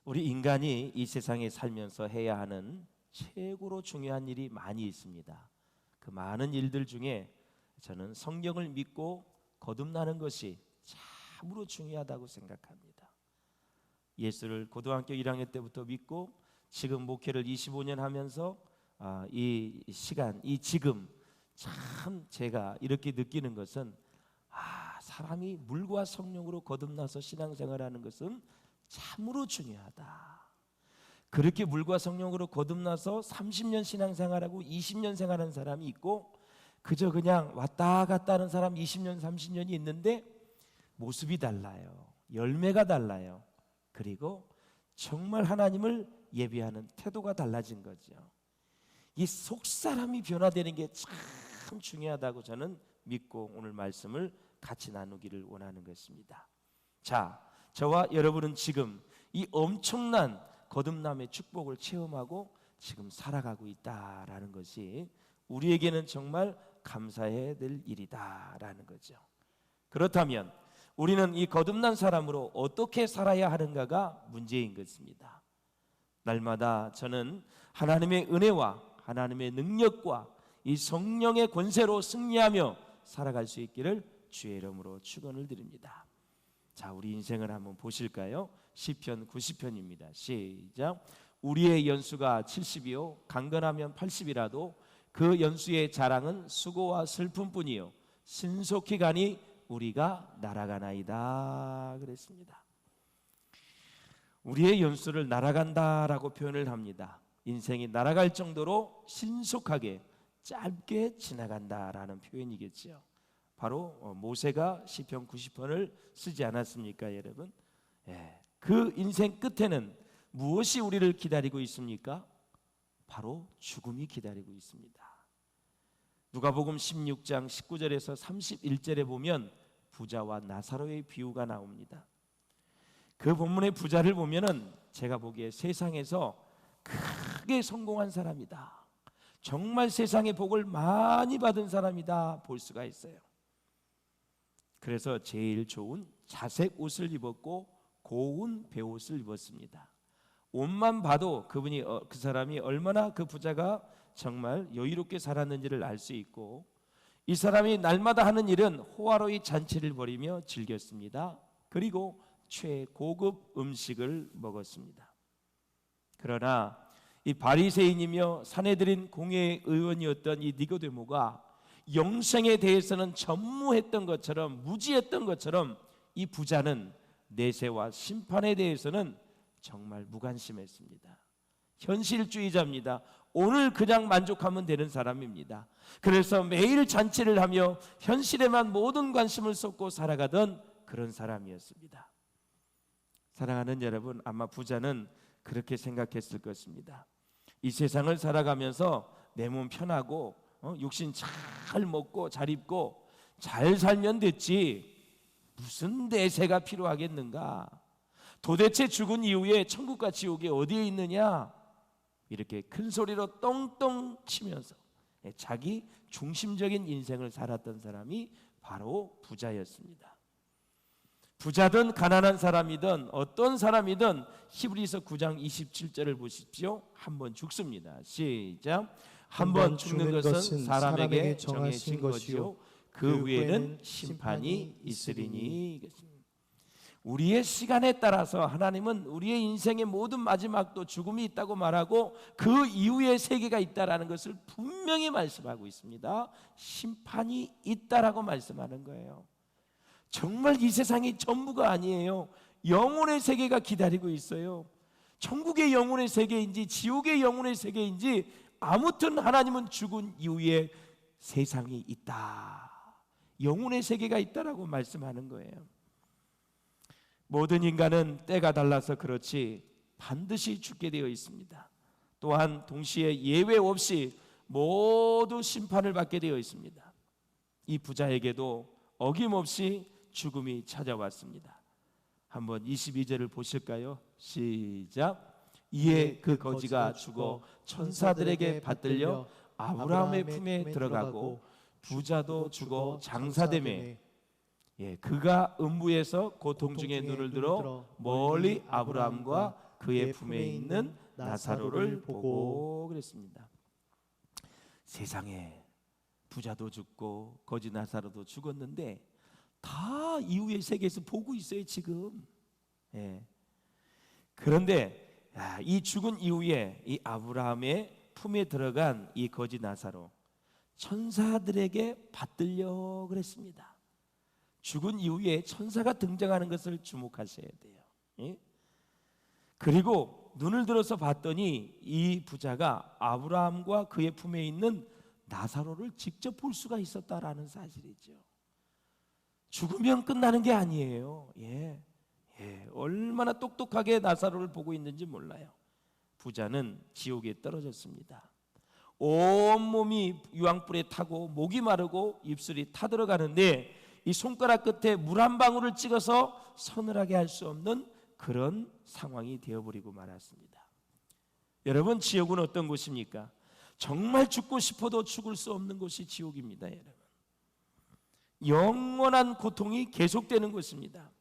우리 인간이 이 세상에 살면서 해야 하는 최고로 중요한 일이 많이 있습니다. 그 많은 일들 중에 저는 성경을 믿고 거듭나는 것이 참으로 중요하다고 생각합니다. 예수를 고등학교 1학년 때부터 믿고 지금 목회를 25년 하면서 이 시간, 이 지금 참 제가 이렇게 느끼는 것은 사람이 물과 성령으로 거듭나서 신앙생활하는 것은 참으로 중요하다. 그렇게 물과 성령으로 거듭나서 30년 신앙생활하고 20년 생활하는 사람이 있고 그저 그냥 왔다 갔다 하는 사람 20년 30년이 있는데 모습이 달라요. 열매가 달라요. 그리고 정말 하나님을 예배하는 태도가 달라진 거죠. 이 속사람이 변화되는 게 참 중요하다고 저는 믿고 오늘 말씀을 같이 나누기를 원하는 것입니다. 자, 저와 여러분은 지금 이 엄청난 거듭남의 축복을 체험하고 지금 살아가고 있다라는 것이 우리에게는 정말 감사해야 될 일이다라는 거죠. 그렇다면 우리는 이 거듭난 사람으로 어떻게 살아야 하는가가 문제인 것입니다. 날마다 저는 하나님의 은혜와 하나님의 능력과 이 성령의 권세로 승리하며 살아갈 수 있기를 주의 이름으로 축원을 드립니다. 자, 우리 인생을 한번 보실까요? 시편 90편입니다. 시작. 우리의 연수가 70이요 강건하면 80이라도 그 연수의 자랑은 수고와 슬픔뿐이요 신속히 가니 우리가 날아가나이다 그랬습니다. 우리의 연수를 날아간다라고 표현을 합니다. 인생이 날아갈 정도로 신속하게 짧게 지나간다라는 표현이겠죠. 바로 모세가 시편 90편을 쓰지 않았습니까, 여러분? 그 인생 끝에는 무엇이 우리를 기다리고 있습니까? 바로 죽음이 기다리고 있습니다. 누가복음 16장 19절에서 31절에 보면 부자와 나사로의 비유가 나옵니다. 그 본문의 부자를 보면은 제가 보기에 세상에서 크게 성공한 사람이다, 정말 세상의 복을 많이 받은 사람이다 볼 수가 있어요. 그래서 제일 좋은 자색 옷을 입었고 고운 베옷을 입었습니다. 옷만 봐도 그 사람이 얼마나 그 부자가 정말 여유롭게 살았는지를 알 수 있고, 이 사람이 날마다 하는 일은 호화로이 잔치를 벌이며 즐겼습니다. 그리고 최고급 음식을 먹었습니다. 그러나 이 바리새인이며 사내들인 공회 의원이었던 이 니고데모가 영생에 대해서는 전무했던 것처럼, 무지했던 것처럼 이 부자는 내세와 심판에 대해서는 정말 무관심했습니다. 현실주의자입니다. 오늘 그냥 만족하면 되는 사람입니다. 그래서 매일 잔치를 하며 현실에만 모든 관심을 쏟고 살아가던 그런 사람이었습니다. 사랑하는 여러분, 아마 부자는 그렇게 생각했을 것입니다. 이 세상을 살아가면서 내 몸 편하고 육신 잘 먹고 잘 입고 잘 살면 됐지 무슨 내세가 필요하겠는가? 도대체 죽은 이후에 천국과 지옥이 어디에 있느냐? 이렇게 큰 소리로 똥똥 치면서 자기 중심적인 인생을 살았던 사람이 바로 부자였습니다. 부자든 가난한 사람이든 어떤 사람이든 히브리서 9장 27절을 보십시오. 한 번 죽습니다. 시작. 한 번 죽는 것은 사람에게 정해진 것이요 그 후에는 심판이 있으리니. 우리의 시간에 따라서 하나님은 우리의 인생의 모든 마지막도 죽음이 있다고 말하고 그 이후의 세계가 있다라는 것을 분명히 말씀하고 있습니다. 심판이 있다라고 말씀하는 거예요. 정말 이 세상이 전부가 아니에요. 영혼의 세계가 기다리고 있어요. 천국의 영혼의 세계인지 지옥의 영혼의 세계인지 아무튼 하나님은 죽은 이후에 세상이 있다, 영혼의 세계가 있다라고 말씀하는 거예요. 모든 인간은 때가 달라서 그렇지 반드시 죽게 되어 있습니다. 또한 동시에 예외 없이 모두 심판을 받게 되어 있습니다. 이 부자에게도 어김없이 죽음이 찾아왔습니다. 한번 22절을 보실까요? 시작. 이에 그 거지가 죽어 천사들에게 받들려 아브라함의 품에 들어가고 부자도 죽어 장사되매 그가 음부에서 고통 중에 눈을 들어 멀리 아브라함과 그 그의 품에 있는 나사로를 보고 그랬습니다. 세상에 부자도 죽고 거지 나사로도 죽었는데 다 이후의 세계에서 보고 있어요 지금. 예. 그런데 이 죽은 이후에 이 아브라함의 품에 들어간 이 거지 나사로 천사들에게 받들려 그랬습니다. 죽은 이후에 천사가 등장하는 것을 주목하셔야 돼요. 예? 그리고 눈을 들어서 봤더니 이 부자가 아브라함과 그의 품에 있는 나사로를 직접 볼 수가 있었다라는 사실이죠. 죽으면 끝나는 게 아니에요. 예. 얼마나 똑똑하게 나사로를 보고 있는지 몰라요. 부자는 지옥에 떨어졌습니다. 온몸이 유황불에 타고 목이 마르고 입술이 타들어가는데 이 손가락 끝에 물 한 방울을 찍어서 서늘하게 할 수 없는 그런 상황이 되어버리고 말았습니다. 여러분, 지옥은 어떤 곳입니까? 정말 죽고 싶어도 죽을 수 없는 곳이 지옥입니다. 여러분, 영원한 고통이 계속되는 곳입니다.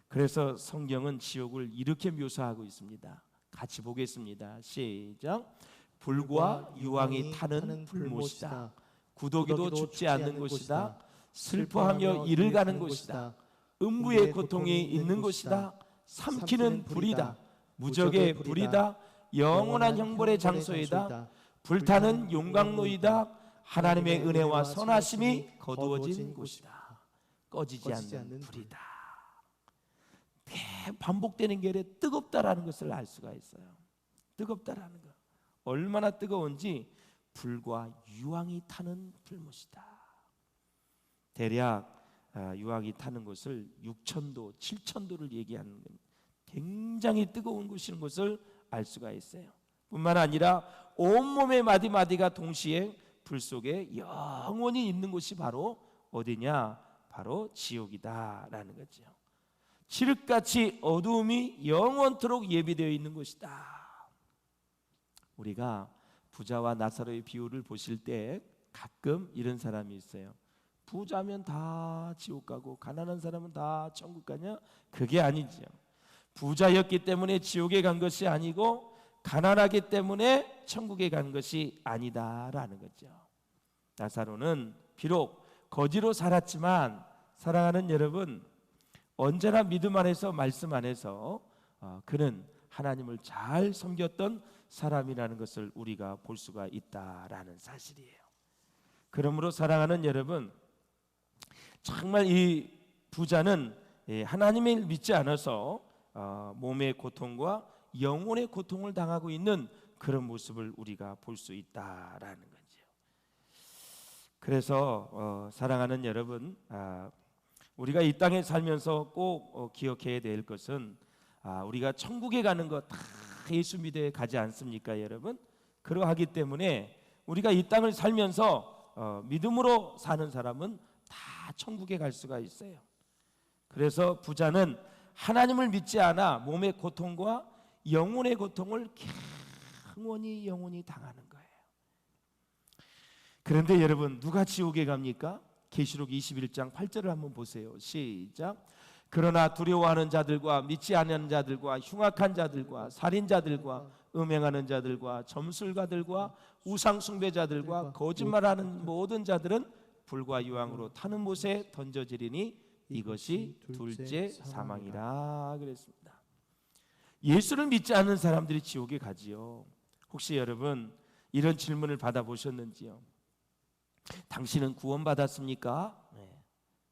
그래서 성경은 지옥을 이렇게 묘사하고 있습니다. 같이 보겠습니다. 시작. 불과 유황이 타는 불못이다. 구더기도 죽지 않는 곳이다. 슬퍼하며 이를 가는 곳이다. 음부의 고통이 있는 곳이다. 삼키는 불이다. 무적의 불이다. 영원한 형벌의 장소이다. 불타는 용광로이다. 하나님의 은혜와 선하심이 거두어진 곳이다. 꺼지지 않는 불이다. 반복되는 게 뜨겁다라는 것을 알 수가 있어요. 뜨겁다라는 것, 얼마나 뜨거운지 불과 유황이 타는 불못이다. 대략 유황이 타는 곳을 6,000도, 7,000도를 얘기하는 건 굉장히 뜨거운 곳인 것을 알 수가 있어요. 뿐만 아니라 온몸의 마디마디가 동시에 불 속에 영원히 있는 곳이 바로 어디냐? 바로 지옥이다라는 거죠. 칠흑같이 어두움이 영원토록 예비되어 있는 곳이다. 우리가 부자와 나사로의 비유를 보실 때 가끔 이런 사람이 있어요. 부자면 다 지옥 가고 가난한 사람은 다 천국 가냐? 그게 아니죠. 부자였기 때문에 지옥에 간 것이 아니고 가난하기 때문에 천국에 간 것이 아니다라는 거죠. 나사로는 비록 거지로 살았지만, 사랑하는 여러분, 언제나 믿음 안에서 말씀 안에서 그는 하나님을 잘 섬겼던 사람이라는 것을 우리가 볼 수가 있다라는 사실이에요. 그러므로 사랑하는 여러분, 정말 이 부자는 하나님을 믿지 않아서 몸의 고통과 영혼의 고통을 당하고 있는 그런 모습을 우리가 볼 수 있다라는 거죠. 그래서 사랑하는 여러분, 우리가 이 땅에 살면서 꼭 기억해야 될 것은 우리가 천국에 가는 거 다 예수 믿어 가지 않습니까, 여러분? 그러하기 때문에 우리가 이 땅을 살면서 믿음으로 사는 사람은 다 천국에 갈 수가 있어요. 그래서 부자는 하나님을 믿지 않아 몸의 고통과 영혼의 고통을 영원히 당하는 거예요. 그런데 여러분, 누가 지옥에 갑니까? 계시록 21장 8절을 한번 보세요. 시작. 그러나 두려워하는 자들과 믿지 않는 자들과 흉악한 자들과 살인자들과 음행하는 자들과 점술가들과 우상 숭배자들과 거짓말하는 모든 자들은 불과 유황으로 타는 못에 던져지리니 이것이 둘째 사망이라 그랬습니다. 예수를 믿지 않는 사람들이 지옥에 가지요. 혹시 여러분 이런 질문을 받아보셨는지요? 당신은 구원받았습니까? 네.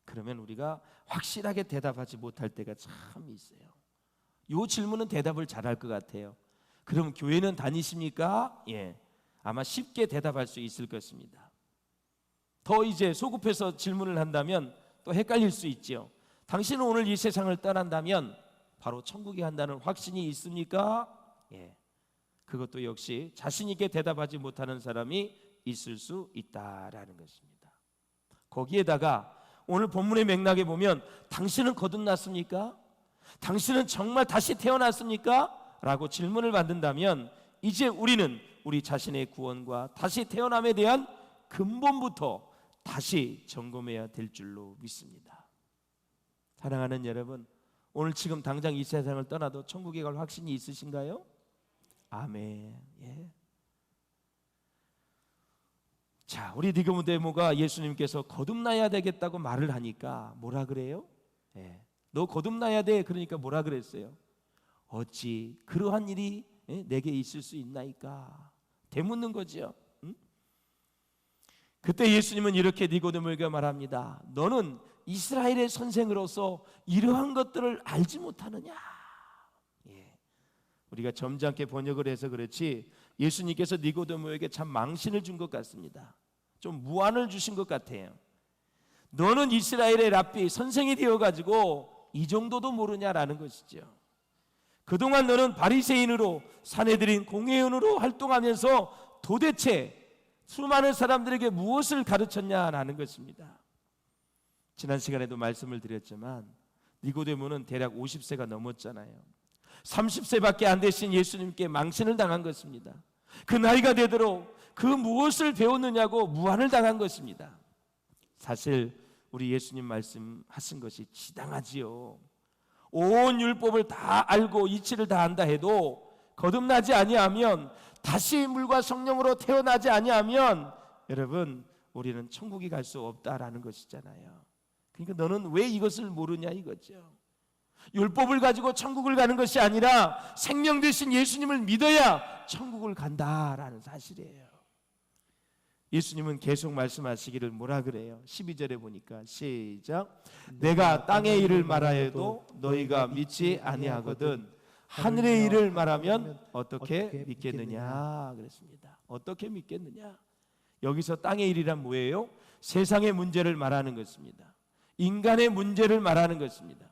그러면 우리가 확실하게 대답하지 못할 때가 참 있어요. 이 질문은 대답을 잘할 것 같아요. 그럼 교회는 다니십니까? 예, 아마 쉽게 대답할 수 있을 것입니다. 더 이제 소급해서 질문을 한다면 또 헷갈릴 수 있죠. 당신은 오늘 이 세상을 떠난다면 바로 천국에 간다는 확신이 있습니까? 예, 그것도 역시 자신 있게 대답하지 못하는 사람이 있을 수 있다라는 것입니다. 거기에다가 오늘 본문의 맥락에 보면 당신은 거듭났습니까? 당신은 정말 다시 태어났습니까? 라고 질문을 받는다면 이제 우리는 우리 자신의 구원과 다시 태어남에 대한 근본부터 다시 점검해야 될 줄로 믿습니다. 사랑하는 여러분, 오늘 지금 당장 이 세상을 떠나도 천국에 갈 확신이 있으신가요? 아멘. 예. 자, 우리 니고데모가 예수님께서 거듭나야 되겠다고 말을 하니까 뭐라 그래요? 예. 너 거듭나야 돼. 그러니까 뭐라 그랬어요? 어찌 그러한 일이 내게 있을 수 있나이까? 되묻는 거죠. 응? 그때 예수님은 이렇게 니고데모에게 말합니다. 너는 이스라엘의 선생으로서 이러한 것들을 알지 못하느냐? 예. 우리가 점잖게 번역을 해서 그렇지 예수님께서 니고데모에게 참 망신을 준 것 같습니다. 좀 무안을 주신 것 같아요. 너는 이스라엘의 랍비 선생이 되어가지고 이 정도도 모르냐라는 것이죠. 그동안 너는 바리새인으로 사내들인 공회원으로 활동하면서 도대체 수많은 사람들에게 무엇을 가르쳤냐라는 것입니다. 지난 시간에도 말씀을 드렸지만 니고데모는 대략 50세가 넘었잖아요. 30세밖에 안 되신 예수님께 망신을 당한 것입니다. 그 나이가 되도록 그 무엇을 배웠느냐고 무안을 당한 것입니다. 사실 우리 예수님 말씀하신 것이 지당하지요. 온 율법을 다 알고 이치를 다 안다 해도 거듭나지 아니하면, 다시 물과 성령으로 태어나지 아니하면 여러분 우리는 천국에 갈 수 없다라는 것이잖아요. 그러니까 너는 왜 이것을 모르냐 이거죠. 율법을 가지고 천국을 가는 것이 아니라 생명 되신 예수님을 믿어야 천국을 간다라는 사실이에요. 예수님은 계속 말씀하시기를 뭐라 그래요? 12절에 보니까 시작. 내가 땅의 일을 말하여도 너희가 믿지 아니하거든 하늘의 일을 말하면 어떻게 믿겠느냐 그랬습니다. 어떻게 믿겠느냐? 여기서 땅의 일이란 뭐예요? 세상의 문제를 말하는 것입니다. 인간의 문제를 말하는 것입니다.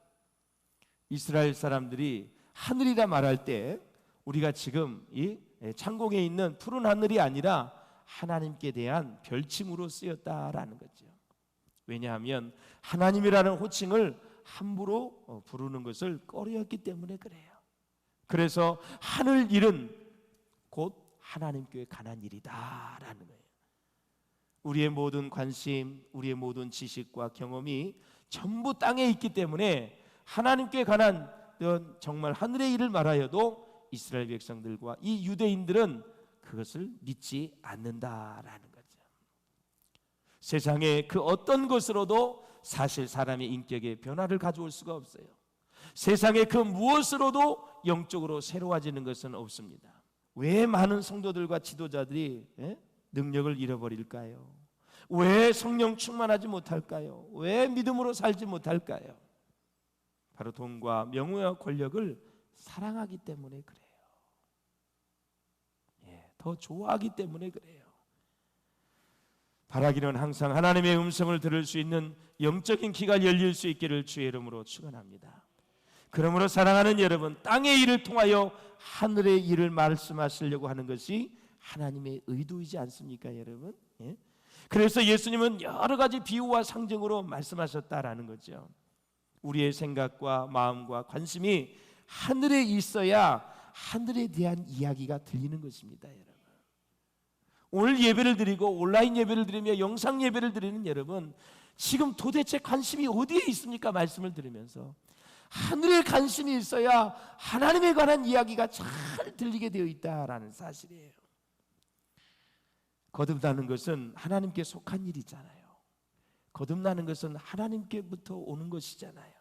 이스라엘 사람들이 하늘이라 말할 때 우리가 지금 이 창공에 있는 푸른 하늘이 아니라 하나님께 대한 별칭으로 쓰였다라는 거죠. 왜냐하면 하나님이라는 호칭을 함부로 부르는 것을 꺼려했기 때문에 그래요. 그래서 하늘 일은 곧 하나님께 관한 일이다라는 거예요. 우리의 모든 관심, 우리의 모든 지식과 경험이 전부 땅에 있기 때문에 하나님께 관한 정말 하늘의 일을 말하여도 이스라엘 백성들과 이 유대인들은 그것을 믿지 않는다라는 거죠. 세상의 그 어떤 것으로도 사실 사람의 인격에 변화를 가져올 수가 없어요. 세상의 그 무엇으로도 영적으로 새로워지는 것은 없습니다. 왜 많은 성도들과 지도자들이 능력을 잃어버릴까요? 왜 성령 충만하지 못할까요? 왜 믿음으로 살지 못할까요? 바로 돈과 명예와 권력을 사랑하기 때문에 그래요. 더 좋아하기 때문에 그래요. 바라기는 항상 하나님의 음성을 들을 수 있는 영적인 귀가 열릴 수 있기를 주의 이름으로 축원합니다. 그러므로 사랑하는 여러분, 땅의 일을 통하여 하늘의 일을 말씀하시려고 하는 것이 하나님의 의도이지 않습니까, 여러분? 예? 그래서 예수님은 여러 가지 비유와 상징으로 말씀하셨다라는 거죠. 우리의 생각과 마음과 관심이 하늘에 있어야 하늘에 대한 이야기가 들리는 것입니다, 여러분. 오늘 예배를 드리고 온라인 예배를 드리며 영상 예배를 드리는 여러분, 지금 도대체 관심이 어디에 있습니까? 말씀을 들으면서 하늘에 관심이 있어야 하나님에 관한 이야기가 잘 들리게 되어 있다라는 사실이에요. 거듭나는 것은 하나님께 속한 일이잖아요. 거듭나는 것은 하나님께부터 오는 것이잖아요.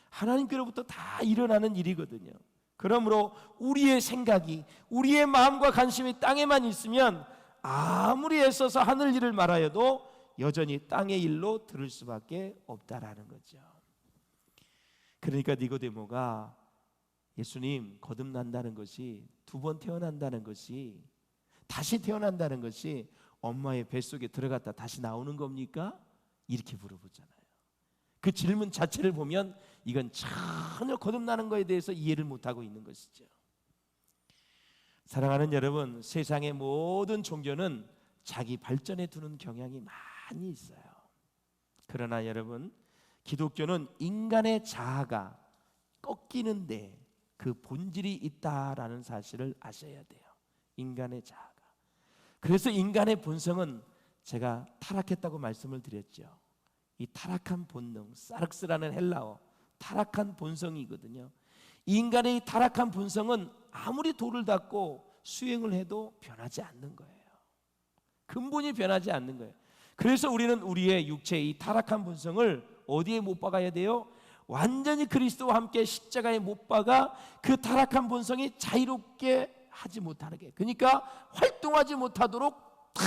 하나님께로부터 다 일어나는 일이거든요. 그러므로 우리의 생각이, 우리의 마음과 관심이 땅에만 있으면 아무리 애써서 하늘 일을 말하여도 여전히 땅의 일로 들을 수밖에 없다라는 거죠. 그러니까 니고데모가 예수님, 거듭난다는 것이, 두 번 태어난다는 것이, 다시 태어난다는 것이 엄마의 뱃속에 들어갔다 다시 나오는 겁니까? 이렇게 물어보잖아요. 그 질문 자체를 보면 이건 전혀 거듭나는 것에 대해서 이해를 못하고 있는 것이죠. 사랑하는 여러분, 세상의 모든 종교는 자기 발전에 두는 경향이 많이 있어요. 그러나 여러분, 기독교는 인간의 자아가 꺾이는데 그 본질이 있다라는 사실을 아셔야 돼요. 인간의 자아가. 그래서 인간의 본성은 제가 타락했다고 말씀을 드렸죠. 이 타락한 본능, 사륵스라는 헬라어, 타락한 본성이거든요. 인간의 타락한 본성은 아무리 돌을 닦고 수행을 해도 변하지 않는 거예요. 근본이 변하지 않는 거예요. 그래서 우리는 우리의 육체의 이 타락한 본성을 어디에 못 박아야 돼요? 완전히 그리스도와 함께 십자가에 못 박아 그 타락한 본성이 자유롭게 하지 못하게, 그러니까 활동하지 못하도록 다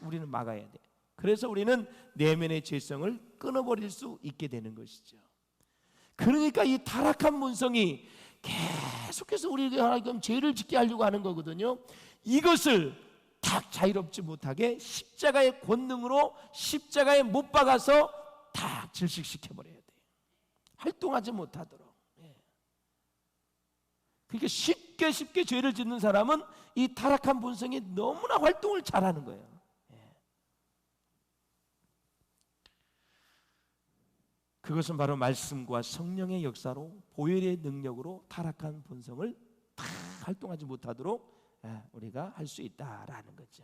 우리는 막아야 돼. 그래서 우리는 내면의 죄성을 끊어버릴 수 있게 되는 것이죠. 그러니까 이 타락한 본성이 계속해서 우리가 하여금 죄를 짓게 하려고 하는 거거든요. 이것을 다 자유롭지 못하게 십자가의 권능으로 십자가에 못 박아서 다 질식시켜버려야 돼요. 활동하지 못하도록. 그러니까 쉽게 죄를 짓는 사람은 이 타락한 본성이 너무나 활동을 잘하는 거예요. 그것은 바로 말씀과 성령의 역사로, 보혈의 능력으로 타락한 본성을 다 활동하지 못하도록 우리가 할 수 있다라는 거죠.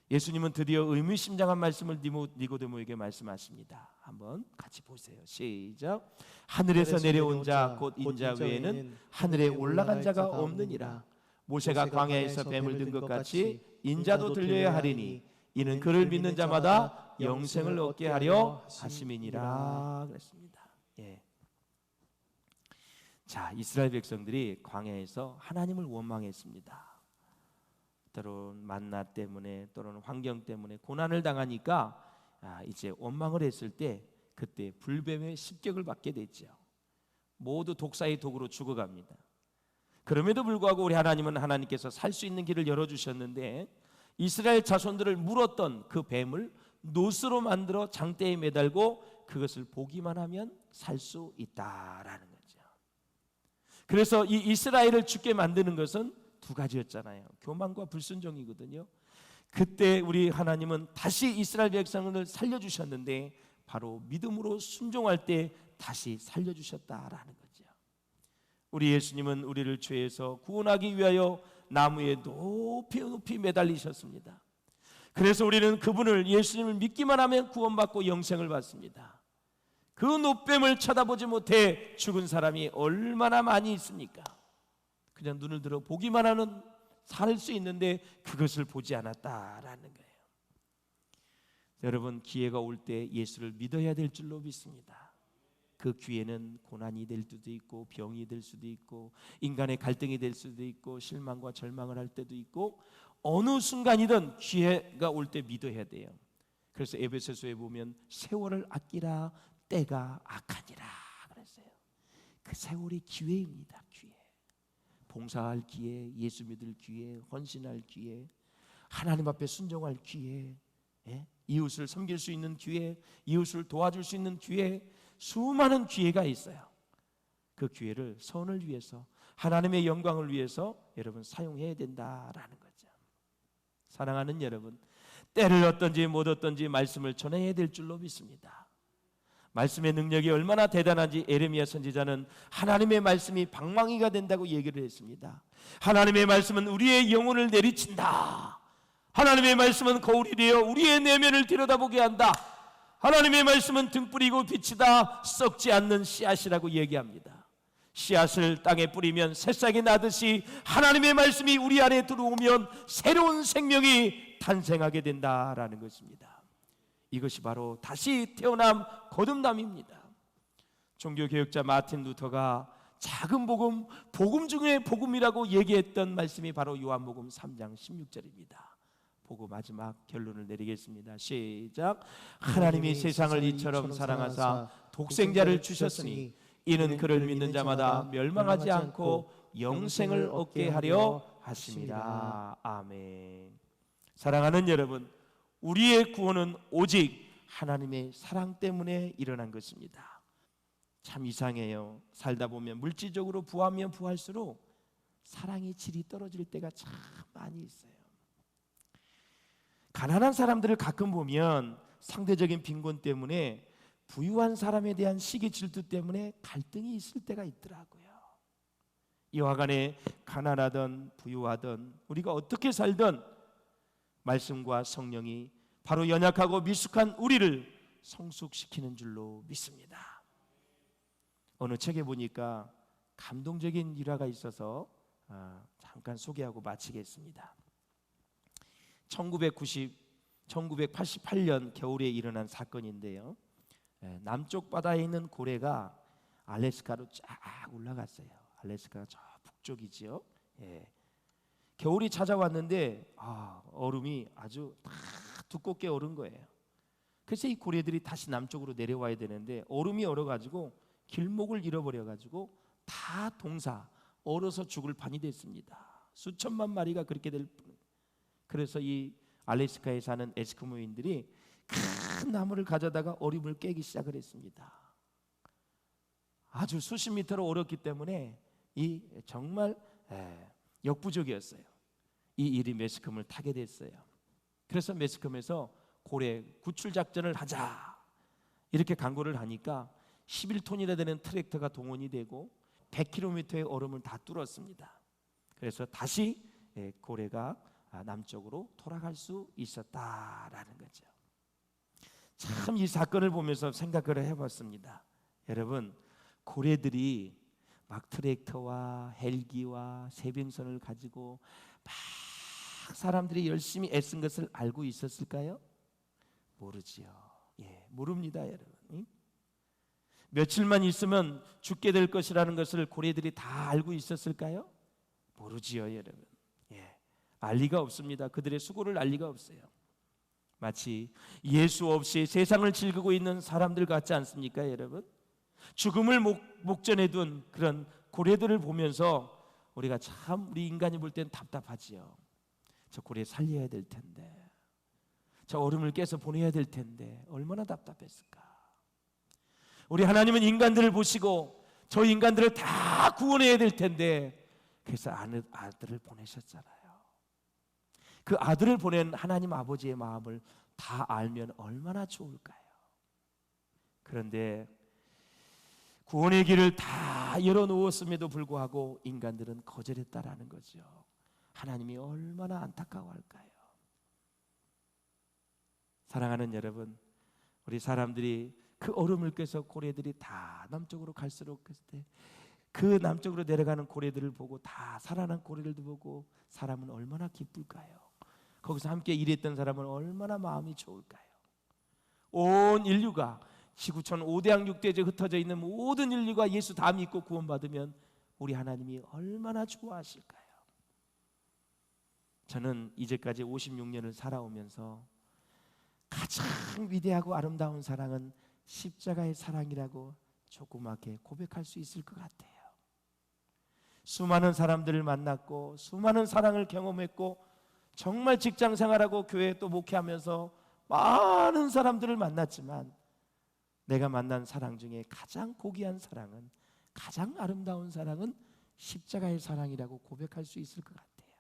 예수님은 드디어 의미심장한 말씀을 니고데모에게 말씀하십니다. 한번 같이 보세요. 시작. 하늘에서 내려온 자 곧 인자 외에는 하늘에 올라간 자가 없느니라. 모세가 광야에서 뱀을 든 것 같이 인자도 들려야 하리니 이는 그를 믿는 자마다 영생을 얻게 하려 하심이니라 그랬습니다. 자, 이스라엘 백성들이 광야에서 하나님을 원망했습니다. 때로는 만나 때문에, 또는 환경 때문에 고난을 당하니까 이제 원망을 했을 때 그때 불뱀의 습격을 받게 됐죠. 모두 독사의 독으로 죽어갑니다. 그럼에도 불구하고 우리 하나님은 하나님께서 살 수 있는 길을 열어주셨는데 이스라엘 자손들을 물었던 그 뱀을 노스로 만들어 장대에 매달고 그것을 보기만 하면 살 수 있다라는 거죠. 그래서 이 이스라엘을 죽게 만드는 것은 두 가지였잖아요. 교만과 불순종이거든요. 그때 우리 하나님은 다시 이스라엘 백성을 살려주셨는데 바로 믿음으로 순종할 때 다시 살려주셨다라는 거죠. 우리 예수님은 우리를 죄에서 구원하기 위하여 나무에 높이 매달리셨습니다. 그래서 우리는 그분을, 예수님을 믿기만 하면 구원받고 영생을 받습니다. 그 노뱀을 쳐다보지 못해 죽은 사람이 얼마나 많이 있습니까? 그냥 눈을 들어 보기만 하는, 살 수 있는데 그것을 보지 않았다라는 거예요. 여러분, 기회가 올 때 예수를 믿어야 될 줄로 믿습니다. 그 기회는 고난이 될 수도 있고, 병이 될 수도 있고, 인간의 갈등이 될 수도 있고, 실망과 절망을 할 때도 있고, 어느 순간이든 기회가 올 때 믿어야 돼요. 그래서 에베소서에 보면 세월을 아끼라, 때가 악하니라 그랬어요. 그 세월이 기회입니다. 기회. 봉사할 기회, 예수 믿을 기회, 헌신할 기회, 하나님 앞에 순종할 기회, 이웃을 섬길 수 있는 기회, 이웃을 도와줄 수 있는 기회, 수많은 기회가 있어요. 그 기회를 선을 위해서, 하나님의 영광을 위해서 여러분 사용해야 된다라는 거죠. 사랑하는 여러분, 때를 얻든지 못 얻든지 말씀을 전해야 될 줄로 믿습니다. 말씀의 능력이 얼마나 대단한지 에레미야 선지자는 하나님의 말씀이 방망이가 된다고 얘기를 했습니다. 하나님의 말씀은 우리의 영혼을 내리친다. 하나님의 말씀은 거울이 되어 우리의 내면을 들여다보게 한다. 하나님의 말씀은 등불이고 빛이다. 썩지 않는 씨앗이라고 얘기합니다. 씨앗을 땅에 뿌리면 새싹이 나듯이 하나님의 말씀이 우리 안에 들어오면 새로운 생명이 탄생하게 된다라는 것입니다. 이것이 바로 다시 태어남, 거듭남입니다. 종교개혁자 마틴 루터가 작은 복음, 복음 중에 복음이라고 얘기했던 말씀이 바로 요한복음 3장 16절입니다. 보고 마지막 결론을 내리겠습니다. 시작. 하나님이 세상을 이처럼 사랑하사 독생자를 주셨으니 이는 그를 믿는 자마다 멸망하지 않고 영생을 얻게 하려 하심이라. 아멘. 사랑하는 여러분, 우리의 구원은 오직 하나님의 사랑 때문에 일어난 것입니다. 참 이상해요. 살다 보면 물질적으로 부하면 부할수록 사랑의 질이 떨어질 때가 참 많이 있어요. 가난한 사람들을 가끔 보면 상대적인 빈곤 때문에 부유한 사람에 대한 시기 질투 때문에 갈등이 있을 때가 있더라고요. 이와 간에 가난하든 부유하든 우리가 어떻게 살든 말씀과 성령이 바로 연약하고 미숙한 우리를 성숙시키는 줄로 믿습니다. 어느 책에 보니까 감동적인 일화가 있어서 잠깐 소개하고 마치겠습니다. 1988년 겨울에 일어난 사건인데요. 남쪽 바다에 있는 고래가 알래스카로 쫙 올라갔어요. 알래스카가 저 북쪽이지요. 겨울이 찾아왔는데 얼음이 아주 다 두껍게 얼은 거예요. 그래서 이 고래들이 다시 남쪽으로 내려와야 되는데 얼음이 얼어가지고 길목을 잃어버려가지고 다 얼어서 죽을 판이 됐습니다. 수천만 마리가 그렇게 될 뿐. 그래서 이 알래스카에 사는 에스키모인들이 큰 나무를 가져다가 얼음을 깨기 시작을 했습니다. 아주 수십 미터로 얼었기 때문에 이 정말 역부족이었어요. 이 일이 매스컴을 타게 됐어요. 그래서 매스컴에서 고래 구출 작전을 하자 이렇게 강구를 하니까 11톤이나 되는 트랙터가 동원이 되고 100km의 얼음을 다 뚫었습니다. 그래서 다시 고래가 남쪽으로 돌아갈 수 있었다라는 거죠. 참 이 사건을 보면서 생각을 해봤습니다. 여러분, 고래들이 막 트랙터와 헬기와 세빙선을 가지고 막 사람들이 열심히 애쓴 것을 알고 있었을까요? 모르지요. 모릅니다, 여러분. 며칠만 있으면 죽게 될 것이라는 것을 고래들이 다 알고 있었을까요? 모르지요, 여러분. 알 리가 없습니다. 그들의 수고를 알 리가 없어요. 마치 예수 없이 세상을 즐기고 있는 사람들 같지 않습니까, 여러분? 죽음을 목전에 둔 그런 고래들을 보면서 우리가 참 우리 인간이 볼 땐 답답하지요. 저 고래 살려야 될 텐데, 저 얼음을 깨서 보내야 될 텐데 얼마나 답답했을까. 우리 하나님은 인간들을 보시고 저 인간들을 다 구원해야 될 텐데 그래서 아들을 보내셨잖아요. 그 아들을 보낸 하나님 아버지의 마음을 다 알면 얼마나 좋을까요? 그런데 구원의 길을 다 열어놓았음에도 불구하고 인간들은 거절했다라는 거죠. 하나님이 얼마나 안타까워할까요? 사랑하는 여러분, 우리 사람들이 그 얼음을 깨서 고래들이 다 남쪽으로 갈수록 그 남쪽으로 내려가는 고래들을 보고 다 살아난 고래들도 보고 사람은 얼마나 기쁠까요? 거기서 함께 일했던 사람은 얼마나 마음이 좋을까요? 온 인류가 지구촌 5대양 6대지에 흩어져 있는 모든 인류가 예수 다 믿고 구원받으면 우리 하나님이 얼마나 좋아하실까요? 저는 이제까지 56년을 살아오면서 가장 위대하고 아름다운 사랑은 십자가의 사랑이라고 조그맣게 고백할 수 있을 것 같아요. 수많은 사람들을 만났고 수많은 사랑을 경험했고 정말 직장 생활하고 교회에 또 목회하면서 많은 사람들을 만났지만 내가 만난 사랑 중에 가장 고귀한 사랑은, 가장 아름다운 사랑은 십자가의 사랑이라고 고백할 수 있을 것 같아요.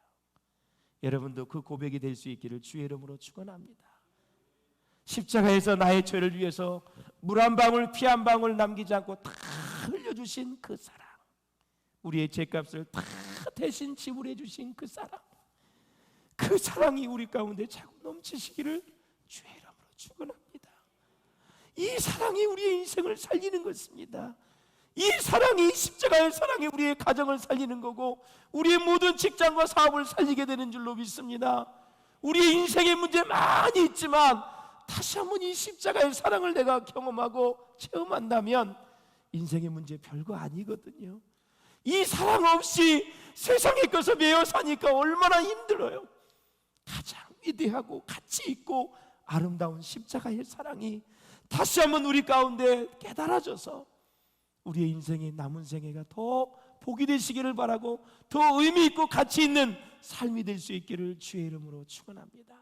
여러분도 그 고백이 될 수 있기를 주의 이름으로 축원합니다. 십자가에서 나의 죄를 위해서 물 한 방울 피 한 방울 남기지 않고 다 흘려주신 그 사랑, 우리의 죄값을 다 대신 지불해 주신 그 사랑, 그 사랑이 우리 가운데 자꾸 넘치시기를 주의 이름으로 축원합니다. 이 사랑이 우리의 인생을 살리는 것입니다. 이 사랑이, 십자가의 사랑이 우리의 가정을 살리는 거고 우리의 모든 직장과 사업을 살리게 되는 줄로 믿습니다. 우리의 인생의 문제 많이 있지만 다시 한번 이 십자가의 사랑을 내가 경험하고 체험한다면 인생의 문제 별거 아니거든요. 이 사랑 없이 세상의 것을 매여 사니까 얼마나 힘들어요. 가장 위대하고 가치 있고 아름다운 십자가의 사랑이 다시 한번 우리 가운데 깨달아져서 우리의 인생의 남은 생애가 더 복이 되시기를 바라고 더 의미 있고 가치 있는 삶이 될 수 있기를 주의 이름으로 축원합니다.